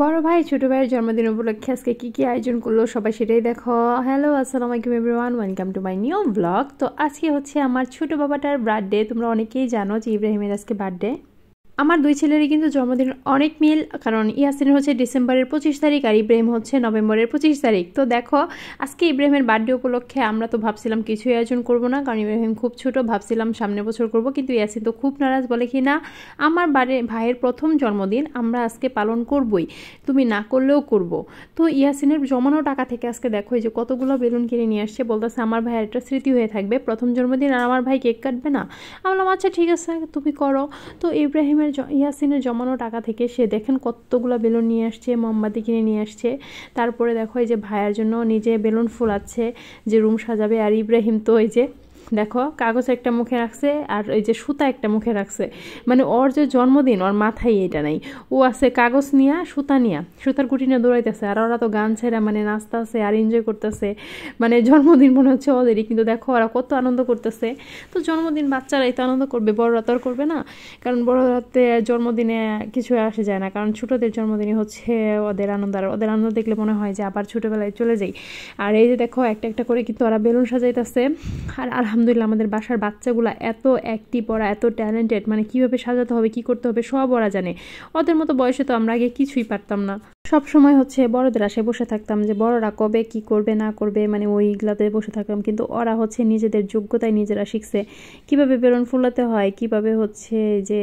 বড় ভাই ছোট ভাইয়ের জন্মদিন উপলক্ষে আজকে কি আয়োজন করলো সবাই সেটাই দেখো। হ্যালো আসসালামু আলাইকুম everyone, welcome to my new blog. তো আজকে হচ্ছে আমার ছোট বাবাটার বার্থডে। তোমরা অনেকেই জানো যে ইব্রাহিমের আজকে বার্থডে। আমার দুই ছেলেরই কিন্তু জন্মদিন অনেক মিল, কারণ ইয়াসিনের হচ্ছে ডিসেম্বরের 25 তারিখ আর ইব্রাহিম হচ্ছে নভেম্বরের 25 তারিখ। তো দেখো আজকে ইব্রাহিমের বার্থডে উপলক্ষে আমরা তো ভাবছিলাম কিছুই আয়োজন করব না, কারণ ইব্রাহিম খুব ছোট, ভাবছিলাম সামনের বছর করব, কিন্তু ইয়াসিন তো খুব নারাজ, বলে কি না আমার ভাইয়ের প্রথম জন্মদিন আমরা আজকে পালন করবই, তুমি না করলেও করব। তো ইয়াসিনের জমানো টাকা থেকে আজকে দেখো এই যে কতগুলো বেলুন কিনে নিয়ে আসছে, বলতেছে আমার ভাইয়ের একটা স্মৃতি হয়ে থাকবে প্রথম জন্মদিন, আর আমার ভাই কেক কাটবে না। আমি বললাম আচ্ছা ঠিক আছে তুমি করো। তো ইব্রাহিমের ইয়াসিনের জমানো টাকা থেকে সে দেখেন কতগুলো বেলুন নিয়ে আসছে, মোমবাতি কিনে নিয়ে আসছে। তারপরে দেখো এই যে ভাইয়ের জন্য নিজে বেলুন ফুলাচ্ছে যে রুম সাজাবে, আর ইব্রাহিম তো এই যে দেখো কাগজ একটা মুখে রাখছে আর এই যে সুতা একটা মুখে রাখছে, মানে ওর যে জন্মদিন ওর মাথায় এটা নাই, ও আছে কাগজ নিয়ে সুতা নিয়ে সুতার গুটি নিয়ে দৌড়াইতেছে, আর ওরা তো গান ছেড়ে মানে নাচতেছে আর এনজয় করতেছে, মানে জন্মদিন মনে হচ্ছে ওদেরই, কিন্তু দেখো ওরা কত আনন্দ করতেছে। তো জন্মদিন বাচ্চারাই তো আনন্দ করবে, বড়রা তো আর করবে না, কারণ বড়রাতে জন্মদিনে কিছু আসে যায় না, কারণ ছোটদের জন্মদিনে হচ্ছে ওদের আনন্দ, আর ওদের আনন্দ দেখলে মনে হয় যে আবার ছোটবেলায় চলে যাই। আর এই যে দেখো একটা একটা করে কিন্তু ওরা বেলুন সাজাইতেছে। আর আলহামদুলিল্লাহ আমাদের বাসার বাচ্চাগুলো এত অ্যাক্টিভ, ওরা এত ট্যালেন্টেড, মানে কীভাবে সাজাতে হবে কী করতে হবে সব ওরা জানে। ওদের মতো বয়সে তো আমরা আগে কিছুই পারতাম না, সব সময় হচ্ছে বড়দের আশায় বসে থাকতাম যে বড়রা কবে কি করবে না করবে, মানে ওইগুলাতে বসে থাকতাম, কিন্তু ওরা হচ্ছে নিজেদের যোগ্যতায় নিজেরা শিখছে কিভাবে বেলুন ফুলাতে হয়, কিভাবে হচ্ছে যে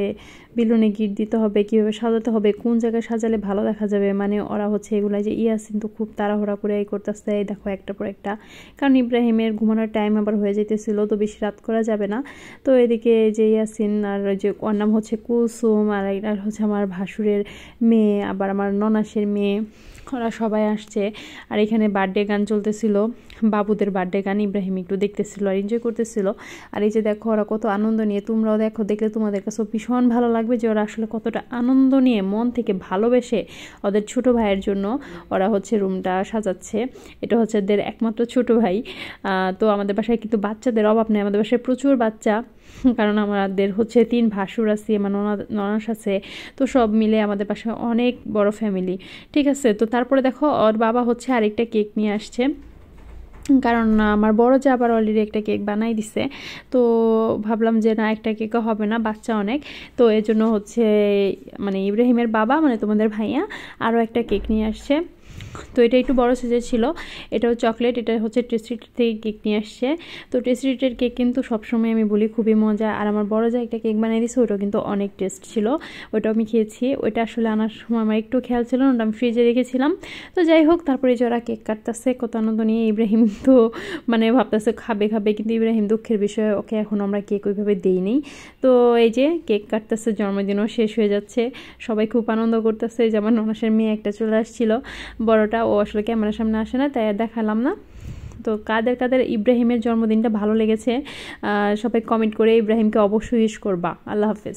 বেলুনে গিট দিতে হবে, কিভাবে সাজাতে হবে, কোন জায়গায় সাজালে ভালো দেখা যাবে, মানে ওরা হচ্ছে এগুলাই যে ইয়াসিন তো খুব তাড়াহুড়া করে এই করতেছে, দেখো একটা পর একটা, কারণ ইব্রাহিমের ঘুমানোর টাইম আবার হয়ে যেতেছিল, তো বেশি রাত করা যাবে না। তো এদিকে যে ইয়াসিন আর যে ওর নাম হচ্ছে কুলসুম, আর হচ্ছে আমার ভাসুরের মেয়ে, আবার আমার ননাসের মেয়ে, ওরা সবাই আসছে। আর এখানে বার্থডে গান চলতেছিল, বাবুদের বার্থডে গান, ইব্রাহিম একটু দেখতেছিল আর এনজয় করতেছিল। আর এই যে দেখো ওরা কত আনন্দ নিয়ে, তোমরাও দেখো, দেখলে তোমাদের কাছে ভীষণ ভালো লাগবে যে ওরা আসলে কতটা আনন্দ নিয়ে মন থেকে ভালোবেসে ওদের ছোট ভাইয়ের জন্য ওরা হচ্ছে রুমটা সাজাচ্ছে। এটা হচ্ছে ওদের একমাত্র ছোট ভাই। তো আমাদের বাসায় কিন্তু বাচ্চাদের অভাব নেই, আমাদের বাসায় প্রচুর বাচ্চা, কারণ আমাদের হচ্ছে 3 ভাসুর আছে, আমার ননাস আছে, তো সব মিলে আমাদের বাসায় অনেক বড় ফ্যামিলি। ঠিক আছে, তো তারপরে দেখো ওর বাবা হচ্ছে আরেকটা কেক নিয়ে আসছে, কারণ আমার বড় যা আবার অলরেডি একটা কেক বানাই দিছে। তো ভাবলাম যে না একটা কেকও হবে না, বাচ্চা অনেক, তো এর জন্য হচ্ছে মানে ইব্রাহিমের বাবা মানে তোমাদের ভাইয়া আরও একটা কেক নিয়ে আসছে। তো এটা একটু বড় সাইজের ছিল, এটাও চকলেট, এটা হচ্ছে টেস্ট্রিট থেকে কেক নিয়ে আসছে। তো টেস্ট্রিটের কেক কিন্তু সবসময় আমি বলি খুবই মজা, আর আমার বড় যা একটা কেক বানিয়ে দিয়েছে ওটাও কিন্তু অনেক টেস্ট ছিল, ওটাও আমি খেয়েছি। ওইটা আসলে আনার সময় আমার একটু খেয়াল ছিল না, ওটা আমি ফ্রিজে রেখেছিলাম। তো যাই হোক, তারপরে যে ওরা কেক কাটতেছে কত আনন্দ নিয়ে, ইব্রাহিম তো মানে ভাবতেছে খাবে খাবে, কিন্তু ইব্রাহিম দুঃখের বিষয়ে ওকে এখন আমরা কেক ওইভাবে দিইনি। তো এই যে কেক কাটতেছে, জন্মদিনও শেষ হয়ে যাচ্ছে, সবাই খুব আনন্দ করতেছে। যেমন ননাসের মেয়ে একটা চলে আসছিল, বড়টা, ও আসলে ক্যামেরার সামনে আসে না তাই আর দেখালাম না। তো কাদের কাদের ইব্রাহিমের জন্মদিনটা ভালো লেগেছে সবাই কমেন্ট করে ইব্রাহিমকে অবশ্যই উইশ করবা। আল্লাহ হাফেজ।